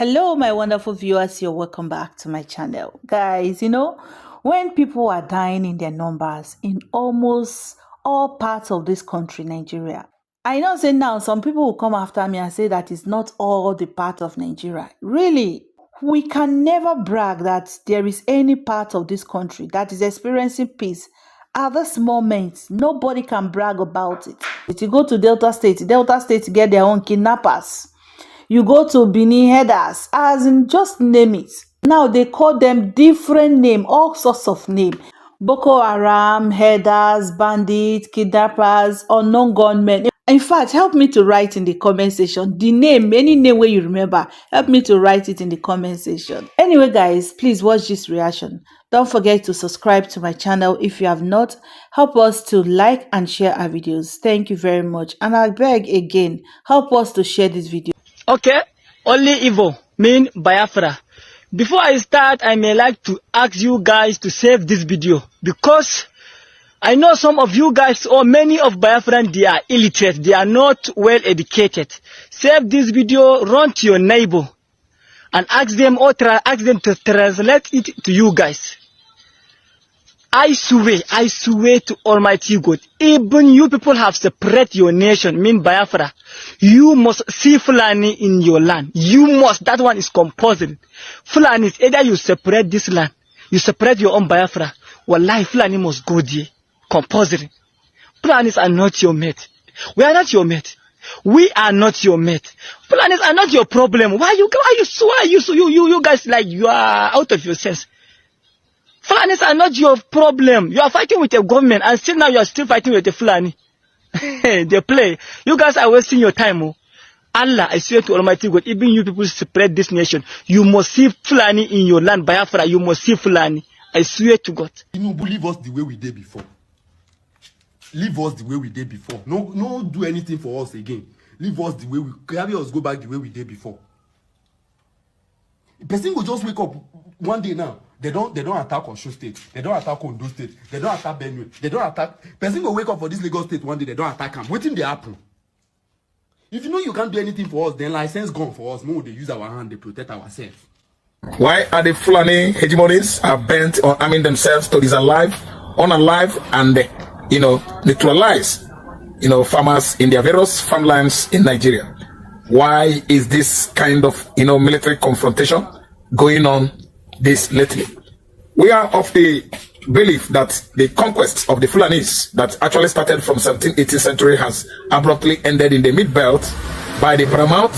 Hello, my wonderful viewers. You're welcome back to my channel. Guys, when people are dying in their numbers in almost all parts of this country, Nigeria, I know say now some people will come after me and say that it's not all the part of Nigeria. Really, we can never brag that there is any part of this country that is experiencing peace. At this moment, nobody can brag about it. If you go to Delta State get their own kidnappers. You go to Benin headers, as in just name it. Now they call them different name, all sorts of name. Boko Haram, headers, bandits, kidnappers, unknown gunmen. In fact, help me to write in the comment section the name, any name where you remember. Help me to write it in the comment section. Anyway, guys, please watch this reaction. Don't forget to subscribe to my channel if you have not. Help us to like and share our videos. Thank you very much. And I beg again, help us to share this video. Okay, only evil mean Biafra. Before I start, I may like to ask you guys to save this video because I know some of you guys or many of Biafran, they are illiterate, they are not well educated. Save this video, run to your neighbor and ask them to translate it to you guys. I swear to Almighty God, even you people have separate your nation, mean Biafra. You must see Fulani in your land. You must, that one is compulsory. Fulani, either you separate this land, you separate your own Biafra. Wallahi, Fulani must go there. Compulsory. Fulanis are not your mate. We are not your mate. We are not your mate. Fulanis are not your problem. Why you guys like you are out of your sense? Fulanis are not your problem. You are fighting with the government and still now you are still fighting with the Fulani. They play. You guys are wasting your time. Oh. Allah, I swear to Almighty God, even you people spread this nation, you must see Fulani in your land, Biafra, you must see Fulani. I swear to God. Tinubu, leave us the way we did before. Leave us the way we did before. No do anything for us again. Leave us the way we carry us go back the way we did before. The person will just wake up one day now. They don't attack Osun State. They don't attack Ondo State. They don't attack Benue. They don't attack. Person will wake up for this Lagos State one day. They don't attack them. Waiting they happen. If you know you can't do anything for us, then license gone for us. No, they use our hand. They protect ourselves. Why are the Fulani hegemonies are bent on arming themselves to disallive, unalive, and neutralize farmers in their various farmlands in Nigeria? Why is this kind of military confrontation going on this lately? We are of the belief that the conquest of the Fulanis that actually started from 17th, 18th century has abruptly ended in the mid-belt by the paramount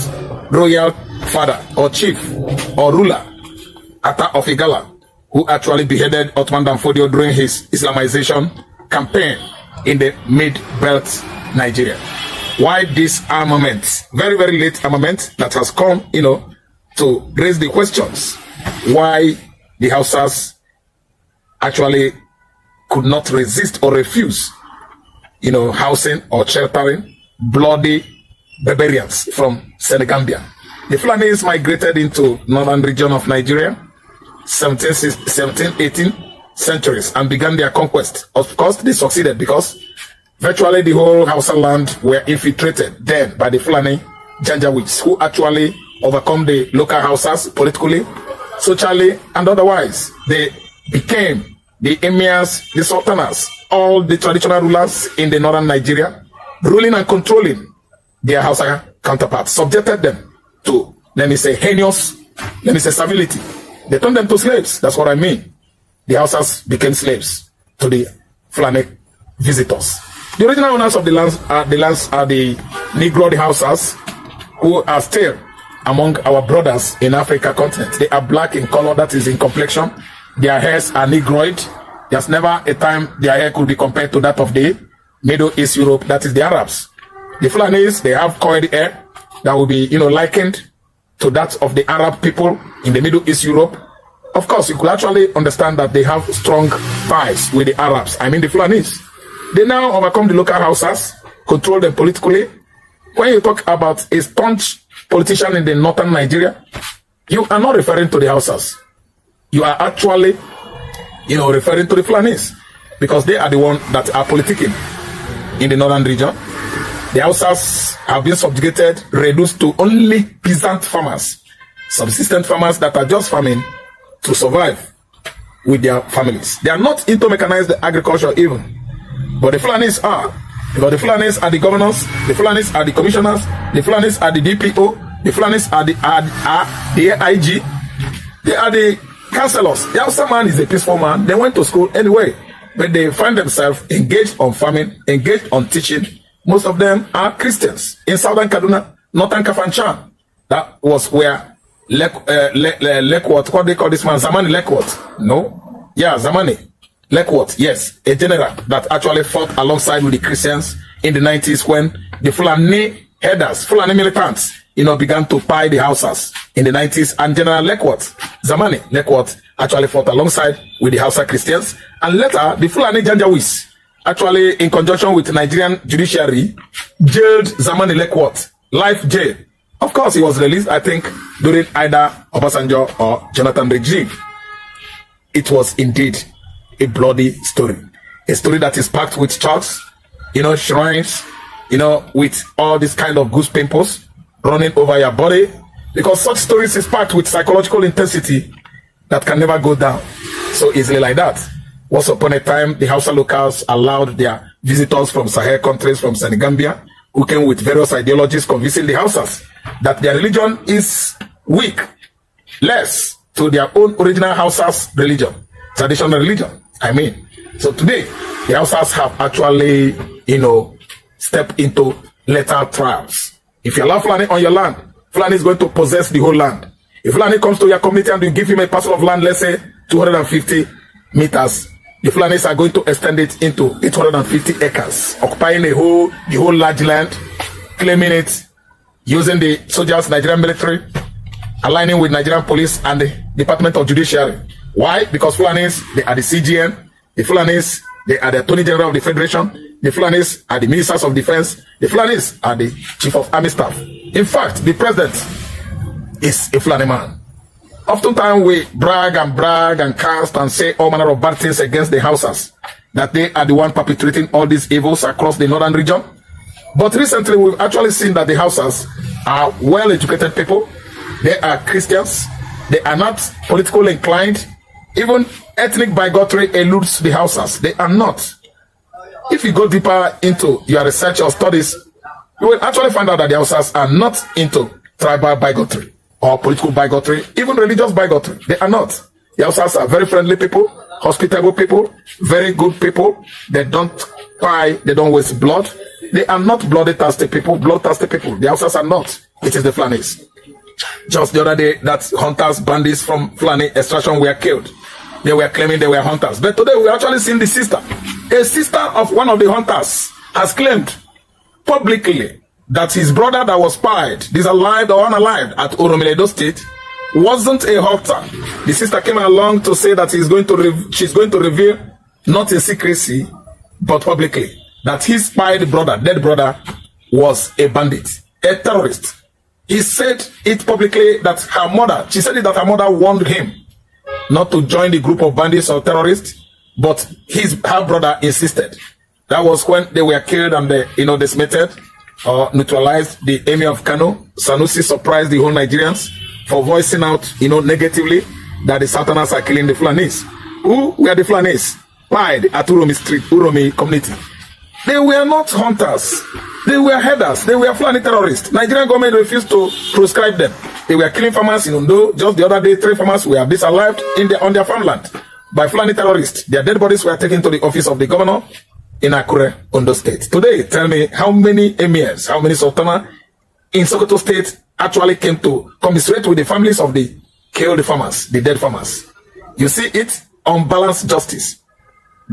royal father or chief or ruler Atta of Igala, who actually beheaded Ottoman Danfodio during his Islamization campaign in the mid-belt Nigeria. Why this armament, very, very late armament that has come, to raise the questions why the Hausas actually could not resist or refuse, housing or sheltering bloody barbarians from Senegambia. The Fulanis migrated into northern region of Nigeria, 17th, 18th centuries, and began their conquest. Of course, they succeeded because virtually the whole Hausa land were infiltrated then by the Fulani Janjaweeds, who actually overcome the local Hausas politically, socially, and otherwise. They became the emirs, the sultanas, all the traditional rulers in the northern Nigeria, ruling and controlling their Hausa counterparts, subjected them to, heinous, servility. They turned them to slaves. That's what I mean. The Hausas became slaves to the Fulani visitors. The original owners of the lands are the Negro Hausas, who are still among our brothers in Africa continent. They are black in color, that is in complexion. Their hairs are Negroid. There's never a time their hair could be compared to that of the Middle East Europe, that is the Arabs. The Fulanis, they have coiled hair that will be, likened to that of the Arab people in the Middle East Europe. Of course, you could actually understand that they have strong ties with the Arabs. I mean the Fulanis. They now overcome the local Hausas, control them politically. When you talk about a staunch politician in the northern Nigeria, you are not referring to the Hausas. You are actually, referring to the Fulanis, because they are the ones that are politicking in the northern region. The Hausas have been subjugated, reduced to only peasant farmers. subsistent farmers that are just farming to survive with their families. They are not into mechanized agriculture even. But the Fulanis are. Because the Fulanis are the governors, the Fulanis are the commissioners, the Fulanis are the DPO, the Fulanis are the AIG, they are the councillors. The Hausa man is a peaceful man. They went to school anyway. But they find themselves engaged on farming, engaged on teaching. Most of them are Christians. In southern Kaduna, northern Kafanchan. That was where Lekwot, what they call this man? Zamani Lekwot. No? Yeah, Zamani. Lekwot, yes. A general that actually fought alongside with the Christians in the 90s when the Fulani headers, Fulani militants, began to pie the Hausas in the 90s. And General Lekwot, Zamani Lekwot, actually fought alongside with the Hausa Christians. And later, the Fulani Janjawis, actually in conjunction with the Nigerian judiciary, jailed Zamani Lekwot, life jail. Of course, he was released, I think, during either Obasanjo or Jonathan regime. It was indeed a bloody story. A story that is packed with chalks, shrines, with all this kind of goose pimples running over your body. Because such stories is packed with psychological intensity that can never go down so easily like that. Once upon a time, the Hausa locals allowed their visitors from Sahel countries, from Senegambia, who came with various ideologies, convincing the Hausas that their religion is weak, less to their own original Hausas religion, traditional religion, I mean. So today, the Hausas have actually, stepped into lethal trials. If you allow Fulani on your land, Fulani is going to possess the whole land. If Fulani comes to your community and you give him a parcel of land, let's say 250 meters, the Fulanis are going to extend it into 850 acres, occupying the whole large land, claiming it, using the soldiers, Nigerian military, aligning with Nigerian police and the Department of Judiciary. Why? Because Fulanis, they are the CGN, the Fulanis, they are the Attorney General of the Federation, the Fulanis are the Ministers of Defense, the Fulanis are the Chief of Army Staff. In fact, the President is a Fulani man. Oftentimes we brag and cast and say all manner of bad things against the Hausas, that they are the one perpetrating all these evils across the northern region. But recently we've actually seen that the Hausas are well-educated people. They are Christians. They are not politically inclined. Even ethnic bigotry eludes the Hausas. They are not. If you go deeper into your research or studies, you will actually find out that the Hausas are not into tribal bigotry or political bigotry, even religious bigotry. They are not. The Hausas are very friendly people, hospitable people, very good people. They don't cry, they don't waste blood. They are not bloodthirsty people, bloodthirsty people. The Hausas are not. It is the Fulanis. Just the other day, that hunters, bandits from Fulani extraction were killed. They were claiming they were hunters. But today we actually seen the sister. A sister of one of the hunters has claimed publicly that his brother that was spied, disallowed or unalived at Oromiledo State, wasn't a hunter. The sister came along to say that she's going to reveal, not in secrecy, but publicly, that his spied brother, dead brother, was a bandit, a terrorist. He said it publicly that she said it that her mother warned him not to join the group of bandits or terrorists, but her brother insisted. That was when they were killed and they, dismitted or neutralized the emir of Kano. Sanusi surprised the whole Nigerians for voicing out, negatively that the Southerners are killing the Fulanis. Who were the Fulanis? Pied at Uromi Street, Uromi community. They were not hunters. They were headers. They were Fulani terrorists. Nigerian government refused to proscribe them. They were killing farmers in Ondo. Just the other day, 3 farmers were disallowed on their farmland by Fulani terrorists. Their dead bodies were taken to the office of the governor in Akure, Ondo State. Today, tell me how many emirs, how many sultana in Sokoto State actually came to commiserate with the families of the killed farmers, the dead farmers. You see it, unbalanced justice,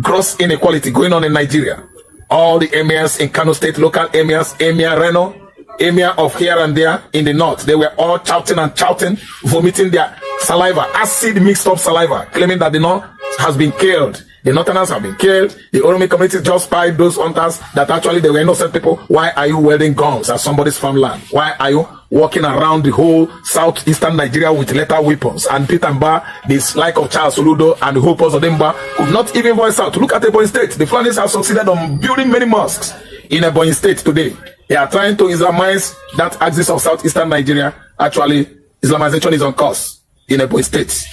gross inequality going on in Nigeria. All the emirs in Kano State, local emirs, Emir Reno, Emir of here and there in the north, they were all shouting and shouting, vomiting their saliva, acid mixed up saliva, claiming that the north has been killed. The northerners have been killed. The Oromi community just spied those hunters that actually they were innocent people. Why are you wielding guns at somebody's farmland? Why are you walking around the whole southeastern Nigeria with lethal weapons? And Peter Mba, this like of Charles Soludo and the whole post of Demba could not even voice out. Look at Ebonyi State. The Fulanis have succeeded on building many mosques in Ebonyi State today. They are trying to Islamize that axis of southeastern Nigeria, actually Islamization is on course in Ebonyi State,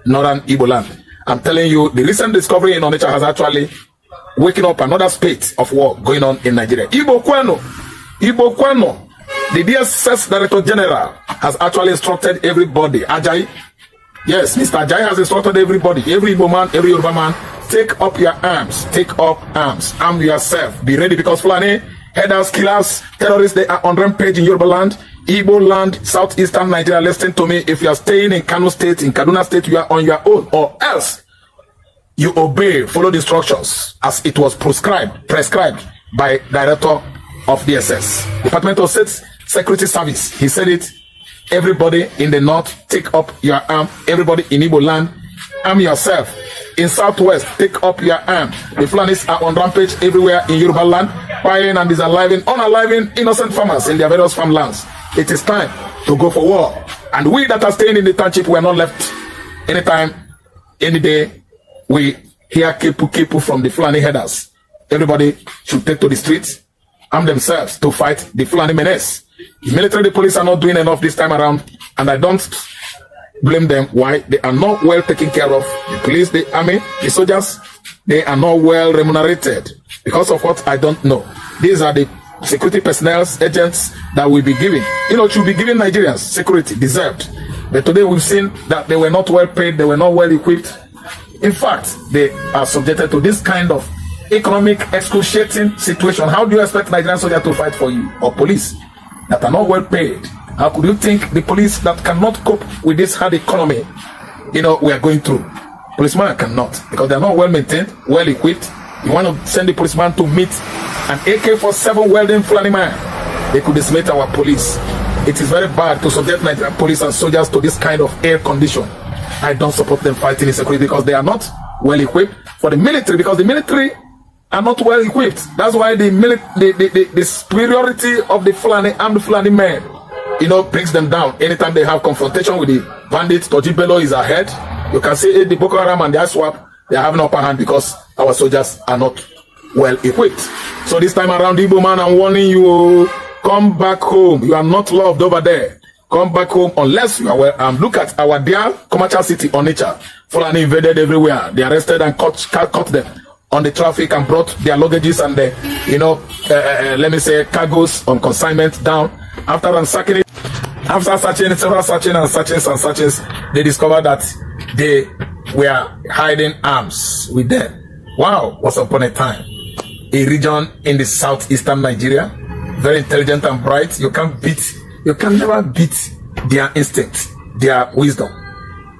northern Igbo land. I'm telling you, the recent discovery in Onitsha has actually waking up another spate of war going on in Nigeria. Igbo Kwano, the DSS Director General has actually instructed everybody. Ajayi, yes, Mr. Ajayi has instructed everybody, every Igbo man, every Yoruba man, take up your arms, take up arms, arm yourself, be ready, because Fulani, headers, killers, terrorists, they are on rampage in Yoruba land, Igbo land, southeastern Nigeria. Listen to me, if you are staying in Kano State, in Kaduna State, you are on your own, or else you obey, follow the instructions as it was prescribed by Director of DSS, Department of State Security Service. He said it. Everybody in the north, take up your arm. Everybody in Igbo land, arm yourself. In southwest, take up your arm. The Fulanis are on rampage everywhere in Yoruba land, buying and unaliving innocent farmers in their various farmlands. It is time to go for war. And we that are staying in the township, we are not left anytime, any day. We hear kepu from the Fulani headers. Everybody should take to the streets, arm themselves to fight the Fulani menace. The military, the police are not doing enough this time around, and I don't blame them. Why? They are not well taken care of. The police, the army, the soldiers, they are not well remunerated. Because of what? I don't know. These are the security personnel, agents that will be giving, should be giving Nigerians security, deserved. But today we've seen that they were not well paid, they were not well equipped. In fact, they are subjected to this kind of economic excruciating situation. How do you expect Nigerian soldiers to fight for you, or police that are not well paid? How could you think the police that cannot cope with this hard economy, we are going through? Policemen cannot, because they are not well maintained, well equipped. You want to send the policeman to meet an AK-47 welding Fulani man, they could decimate our police. It is very bad to subject Nigerian police and soldiers to this kind of air condition. I don't support them fighting in security, because they are not well equipped. For the military, because the military are not well equipped. That's why the superiority of the Fulani armed Fulani men, brings them down. Anytime they have confrontation with the bandits, Toji Bello is ahead. You can see the Boko Haram and the ISWAP, they are having an upper hand because our soldiers are not well equipped. So this time around, Igbo man, I'm warning you, come back home. You are not loved over there. Come back home unless you are well. Look at our dear commercial city, Onitsha. Fulani invaded everywhere. They arrested and caught them on the traffic and brought their luggages and let me say, cargoes on consignment down. After ransacking it, after several searchings, they discovered that they were hiding arms with them. Wow, once upon a time, a region in the southeastern Nigeria, very intelligent and bright. You can never beat their instinct, their wisdom.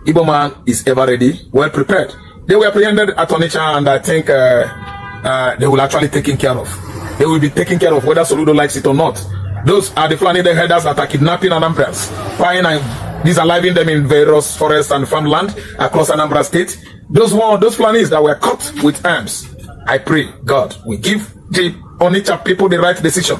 Igbo man is ever ready, well prepared. They were apprehended at Onitsha, and I think they will actually be taken care of. They will be taken care of whether Soludo likes it or not. Those are the Fulani headers that are kidnapping Anambras, buying and disaliving them in various forests and farmland across Anambra State. Those Fulanis that were caught with arms. I pray God will give the Onitsha people the right decision.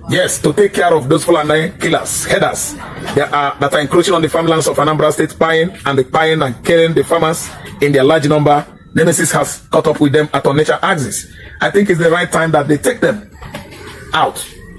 Yes, to take care of those Fulani killers, headers that are encroaching on the farmlands of Anambra State, buying and killing the farmers in their large number. Nemesis has caught up with them at Onitsha axis. I think it's the right time that they take them out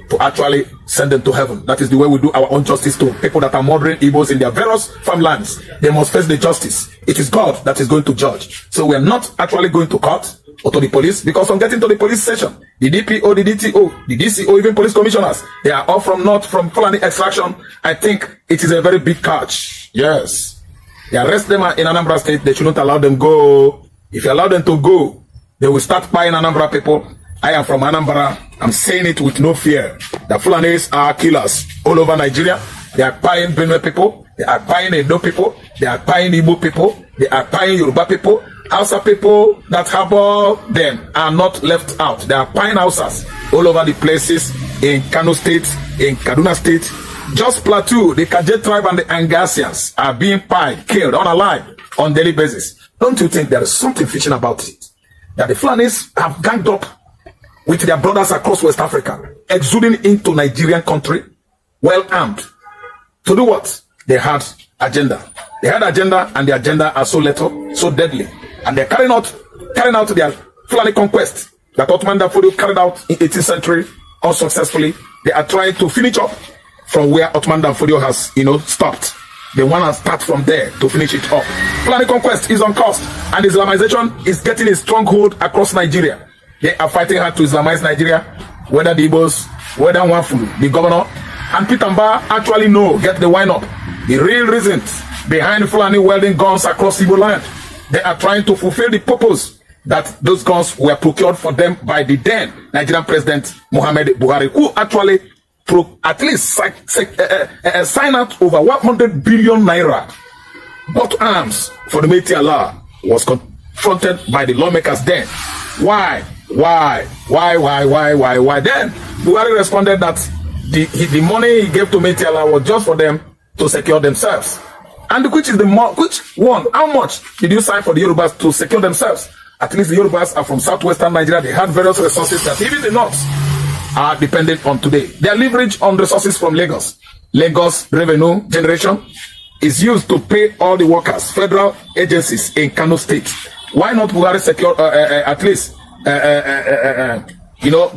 to actually send them to heaven. That is the way we do our own justice to people that are murdering Igbos in their various farmlands. They must face the justice. It is God that is going to judge. So we are not actually going to court or to the police, because on getting to the police station, the DPO, the DTO, the DCO, even police commissioners, they are all from from Fulani extraction. I think it is a very big catch. Yes. They arrest them in Anambra State. They shouldn't allow them go. If you allow them to go, they will start buying Anambra people. I am from Anambra. I'm saying it with no fear. The Fulanis are killers all over Nigeria. They are buying Benue people. They are buying Edo people. They are buying Igbo people. They are buying Yoruba people. Hausa people that harbor them are not left out. They are buying Hausas all over the places in Kano State, in Kaduna State. Just Plateau, the Kajet tribe and the Angasians are being pied, killed, unalive on daily basis. Don't you think there is something fishy about it? That the Fulanis have ganged up with their brothers across West Africa, exuding into Nigerian country, well armed. To do what? They had agenda. They had agenda, and the agenda are so lethal, so deadly. And they're carrying out their Fulani conquest that Ottoman Dafodio carried out in 18th century unsuccessfully. They are trying to finish up from where Ottoman Dafodio has, stopped. They want to start from there to finish it up. Fulani conquest is on course, and Islamization is getting a stronghold across Nigeria. They are fighting hard to Islamize Nigeria, whether the Igbos, whether Nwafulu, the governor, and Peter Mba actually know, get the wine up, the real reasons behind Fulani welding guns across Igbo land. They are trying to fulfill the purpose that those guns were procured for them by the then Nigerian President Muhammad Buhari, who actually at least sign out over 100 billion naira. Bought arms for the Mighty Allah was confronted by the lawmakers then. Why? Then Buhari responded that the money he gave to Mighty Allah was just for them to secure themselves. And which one? How much did you sign for the Yorubas to secure themselves? At least the Yorubas are from southwestern Nigeria. They had various resources that even the North are dependent on today. Their leverage on resources from Lagos. Lagos revenue generation is used to pay all the workers, federal agencies in Kano State. Why not Buhari secure at least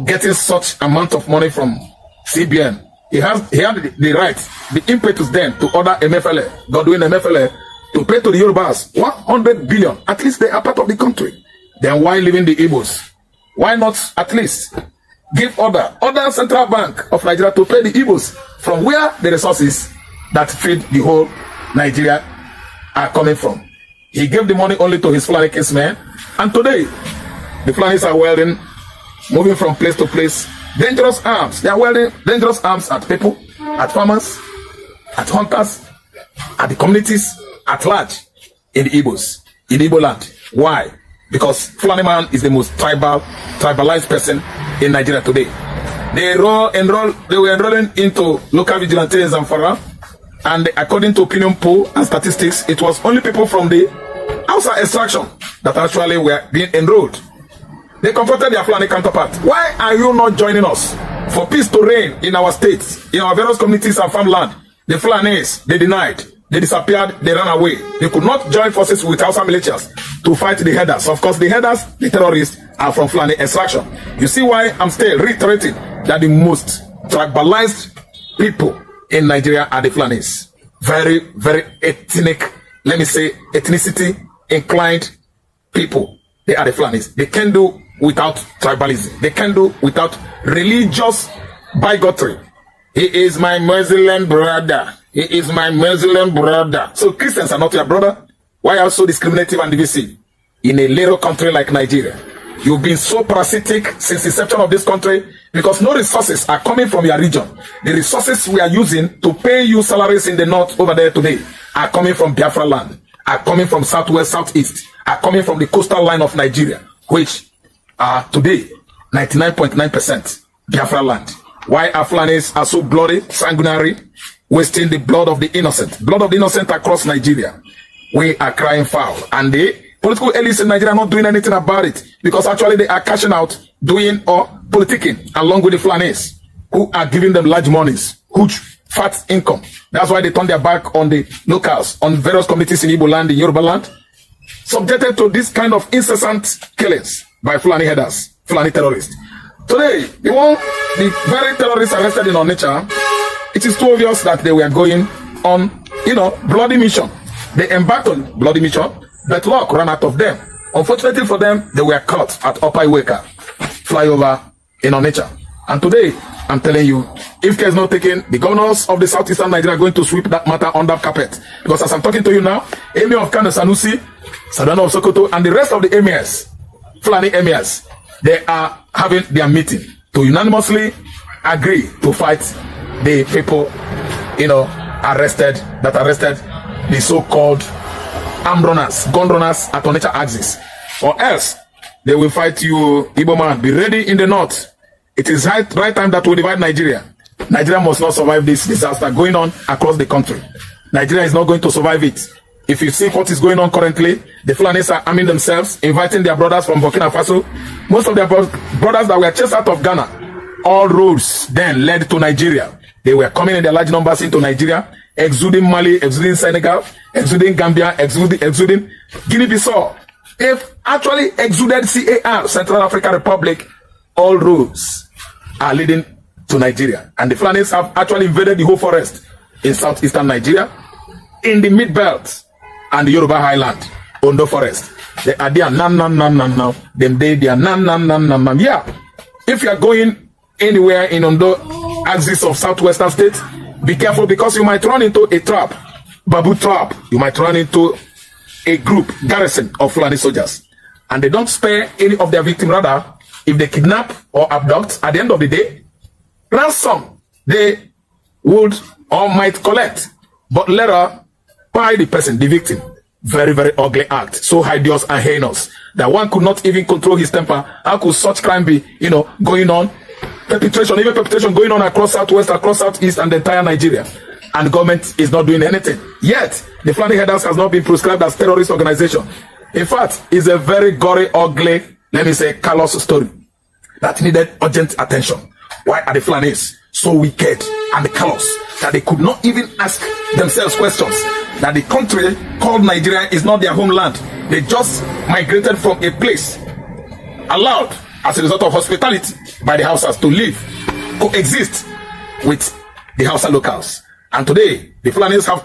getting such amount of money from CBN? He had the right, the impetus then to order MFLA, Godwin MFLA, to pay to the Yorubas 100 billion. At least they are part of the country. Then why leaving the Igbos? Why not at least give order Central Bank of Nigeria to pay the Igbos from where the resources that feed the whole Nigeria are coming from? He gave the money only to his Fulani casemen, and today the Fulanis are welding, moving from place to place, dangerous arms. They are welding dangerous arms at people, at farmers, at hunters, at the communities at large in the Igbos, in Igbo land. Why? Because Fulani man is the most tribalized person in Nigeria today. They were enrolling into local vigilantes and Zamfara, and according to opinion poll and statistics, it was only people from the outside extraction that actually were being enrolled. They confronted their Fulani counterpart. Why are you not joining us for peace to reign in our states, in our various communities and farmland? The Fulanis, they denied. They disappeared, they ran away. They could not join forces with Hausa militias to fight the headers. Of course, the headers, the terrorists, are from Fulani extraction. You see why I'm still reiterating that the most tribalized people in Nigeria are the Fulanis. Very, very ethnic, let me say, ethnicity inclined people. They are the Fulanis. They can do without tribalism. They can do without religious bigotry. He is my Muslim brother. He is my Muslim brother. So Christians are not your brother. Why are you so discriminative and divisive? In a little country like Nigeria, you've been so parasitic since the inception of this country because no resources are coming from your region. The resources we are using to pay you salaries in the north over there today are coming from Biafra land, are coming from southwest, southeast, are coming from the coastal line of Nigeria, which are today 99.9% Biafra land. Why our Fulanis are so bloody, sanguinary, wasting the blood of the innocent across Nigeria? We are crying foul, and the political elites in Nigeria are not doing anything about it because actually they are cashing out, doing or politicking along with the Fulanis, who are giving them large monies, huge fat income. That's why they turn their back on the locals, on various communities in Igbo land, in Yoruba land, subjected to this kind of incessant killings by Fulani headers, Fulani terrorists. Today, the very terrorists arrested in Onitsha, it is too obvious that they were going on, bloody mission. They embarked on bloody mission, but luck ran out of them. Unfortunately for them, they were caught at Upper Iweka flyover in Onitsha. And today, I'm telling you, if care is not taken, the governors of the southeastern Nigeria are going to sweep that matter under carpet. Because as I'm talking to you now, Emir of Kano Sanusi, Sadano of Sokoto, and the rest of the emirs, Fulani emirs, they are having their meeting to unanimously agree to fight the people, arrested the so-called armed runners, gun runners at Onitsha axis. Or else, they will fight you, Igbo man. Be ready in the north. It is right time that we divide Nigeria. Nigeria must not survive this disaster going on across the country. Nigeria is not going to survive it. If you see what is going on currently, the Fulanis are arming themselves, inviting their brothers from Burkina Faso. Most of their brothers that were chased out of Ghana, all roads then led to Nigeria. They were coming in their large numbers into Nigeria, exuding Mali, exuding Senegal, exuding Gambia, exuding Guinea-Bissau. If actually exuded CAR, Central African Republic, all roads are leading to Nigeria. And the Fulanis have actually invaded the whole forest in southeastern Nigeria. in the mid belt and the Yoruba Highland, Ondo Forest. They are there, now. Them they are now. Yeah. If you are going anywhere in Ondo axis of southwestern states, be careful because you might run into a trap, babu trap. You might run into a group, garrison of Fulani soldiers. And they don't spare any of their victims. Rather, if they kidnap or abduct, at the end of the day, ransom they would or might collect, but later by the person, the victim. Very, very ugly act, so hideous and heinous that one could not even control his temper. How could such crime be, going on? Perpetration going on across southwest, across southeast, and the entire Nigeria. And the government is not doing anything. Yet, the Fulani Herders has not been prescribed as terrorist organization. In fact, it's a very gory, ugly, let me say, callous story that needed urgent attention. Why are the Fulanis so wicked and callous that they could not even ask themselves questions? That the country called Nigeria is not their homeland. They just migrated from a place allowed as a result of hospitality by the Hausas to live, coexist with the Hausa locals. And today, the Fulanis have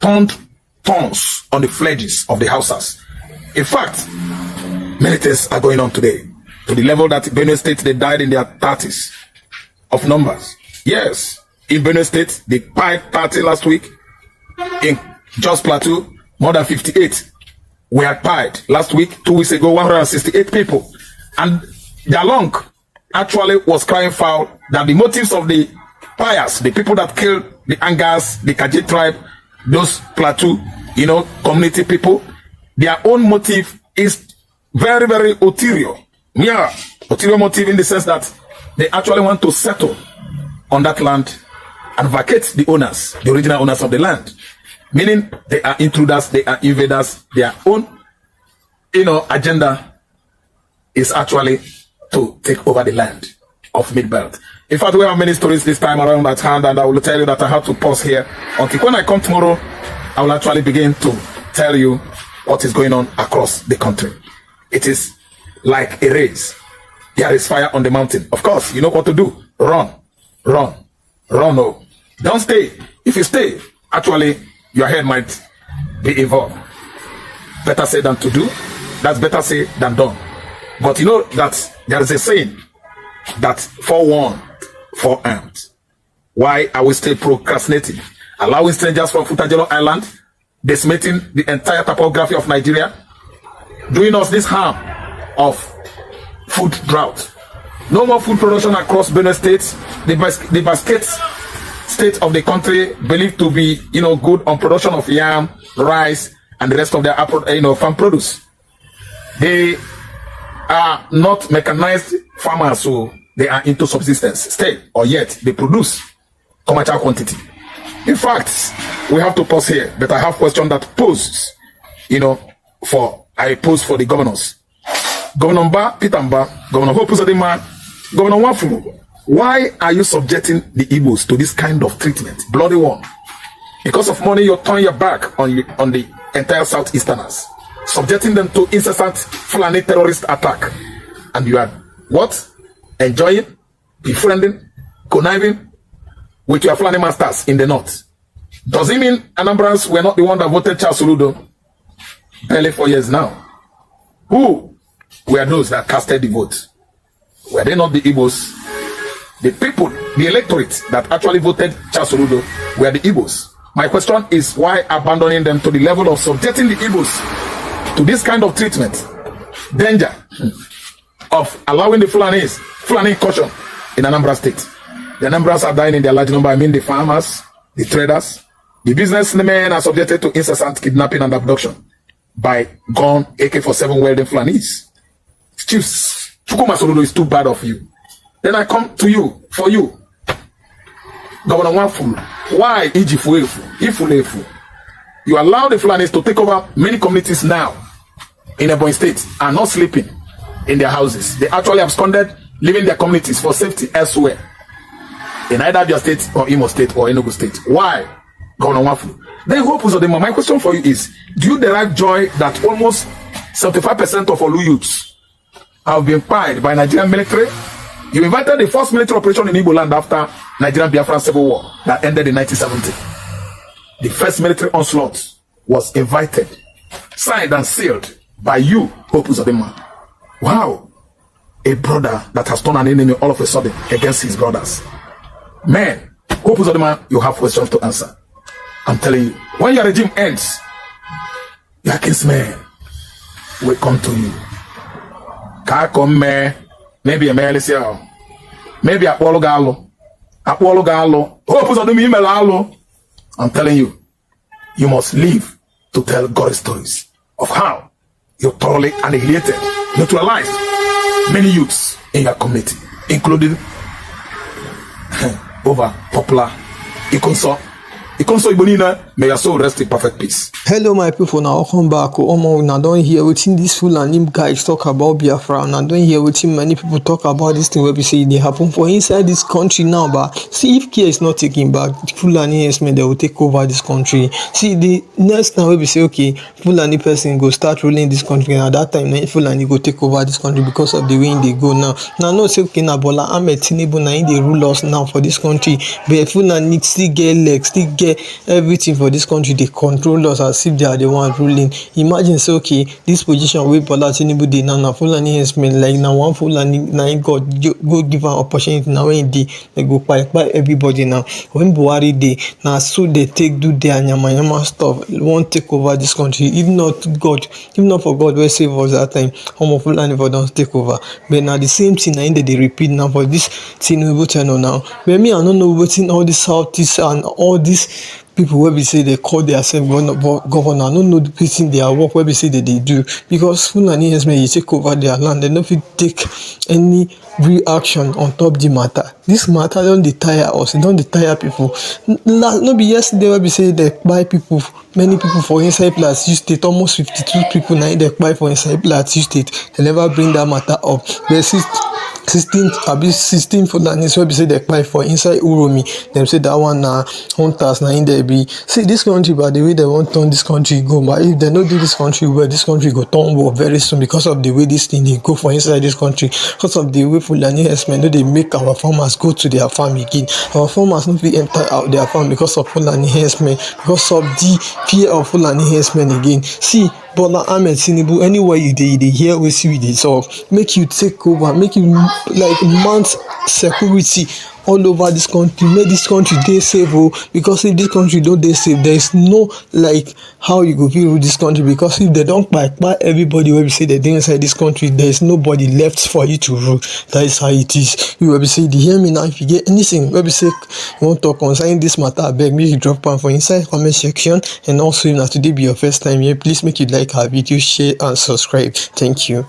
turned thorns on the fledges of the Hausas. In fact, many things are going on today to the level that Benue State, they died in their 30s of numbers. Yes, in Benue State, they pied 30 last week. In Jos Plateau, more than 58 were pied. Last week, 2 weeks ago, 168 people. And their lung actually was crying foul that the motives of the pious, the people that killed the Angas, the Kaji tribe, those Plateau, community people, their own motive is very, very ulterior. Yeah, ulterior motive in the sense that they actually want to settle on that land and vacate the owners, the original owners of the land. Meaning they are intruders, they are invaders, their own, agenda is actually to take over the land of Mid-Belt. In fact, we have many stories this time around at hand, and I will tell you that I have to pause here until when I come tomorrow, I will actually begin to tell you what is going on across the country. It is like a race. There is fire on the mountain. Of course, you know what to do. Run. No. Don't stay. If you stay, actually, your head might be involved. Better said than to do. That's better said than done. But you know that there is a saying that forewarned, forearmed. Why are we still procrastinating? Allowing strangers from Futajelo Island, decimating the entire topography of Nigeria, doing us this harm of food drought. No more food production across Benue State. The basket state of the country believed to be, good on production of yam, rice, and the rest of their, farm produce. They are not mechanized farmers, so they are into subsistence still, or yet they produce commercial quantity. In fact, we have to pause here, but I have a question that poses, I pose for the governors. Governor Mba, Peter Mba, Governor Hope Uzodinma, Governor Nwafulu, why are you subjecting the Igbos to this kind of treatment? Bloody one. Because of money, you turn your back on the entire Southeasterners, subjecting them to incessant Fulani terrorist attack. And you are what? Enjoying, befriending, conniving with your Fulani masters in the north. Does it mean Anambrans were not the one that voted Charles Oludo? Barely 4 years now. Who were those that casted the vote? Were they not the Igbos? The people, the electorate that actually voted Charles Oludo were the Igbos. My question is, why abandoning them to the level of subjecting the Igbos to this kind of treatment? Danger of allowing the Fulani caution in Anambra State. The Anambrans are dying in their large number. I mean the farmers, the traders, the businessmen are subjected to incessant kidnapping and abduction by gun AK-47 welding Fulanis. Chief Chukuma Soludo is too bad of you. Then I come to you, for you, Governor Nwafulu. Why Ifulefu? You allow the Fulanis to take over many communities now in Ebonyi State and not sleeping in their houses. They actually absconded, leaving their communities for safety elsewhere, in either their state or Imo State or Enugu State. Why, Governor Nwafulu? Then Hope Uzodinma, my question for you is, do you derive joy that almost 75% of Olu youths have been pied by Nigerian military? You invited the first military operation in Igbo land after Nigerian Biafran Civil War that ended in 1970. the first military onslaught was invited, signed and sealed by you, Hope Uzodinma. Wow. A brother that has turned an enemy all of a sudden against his brothers. Man, Hope Uzodinma, you have questions to answer. I'm telling you, when your regime ends, your kinsmen will come to you. Maybe a man, maybe a Polo Gallo. Hope Uzodinma, I'm telling you, you must live to tell God stories of how you thoroughly annihilated, neutralized many youths in your community, including over popular Ikonso Ibonina. May your soul rest in perfect peace. Hello my people, now welcome back. Now don't hear wetin this Fulani guys talk about Biafra. Now don't hear wetin many people talk about this thing where we say they happen for inside this country now. But see, if care is not taken back, Fulani herdsmen they will take over this country. See, the next time we say okay, Fulani person go start ruling this country, and at that time Fulani go take over this country because of the way they go now. Now no say okay, na Bola Ahmed Tinubu na they rule us now for this country, but Fulani still get legs, still get everything for this country. They control us as if they are the one ruling. Imagine say okay, this position wey Bola Tinubu dey now na Fulani herdsmen, like na one Fulani na God go give an opportunity now when they go buy everybody now. When Buhari dey na so they take do their nyama stuff, won't take over this country. If not for God wey save us that time, Homo Fulani for don't take over. But now the same thing na they repeat now for this Tinubu channel now. But me I don't know wetin all this Southeast and all this people where we say they call themselves governor, I don't know the person they are work where we say that they do, because Fulani herdsmen you take over their land, they don't fit take any real action on top the matter. This matter don't tire us, it don't tire people. No be yesterday where we say they buy people, many people for inside Plateau State, almost 52 people now they buy for inside Plateau State. They never bring that matter up. They 16 Fulanis where we say they buy for inside Uromi. Them say that one hunters na in there be. See this country, by the way they want turn this country go, but if they don't do this country well, this country go turn war very soon because of the way this thing they go for inside this country, because of the way Fulani herdsmen they make our farmers go to their farm again. Our farmers not be enter out their farm because of Fulani herdsmen, because of the fear of Fulani herdsmen again. See, Bola Ahmed Tinubu, anywhere you dey hear we see with this, so make you take over, make you like mount security all over this country, make this country dey safe. Because if this country don't dey safe, there is no like how you go rule this country, because if they don't buy everybody where we say they dey inside this country, there is nobody left for you to rule. That is how it is. You where we say, hear me now, if you get anything where we say you want to talk concerning this matter, I beg make you drop one for inside comment section. And also if na today be your first time here, please make you like our video, share and subscribe. Thank you.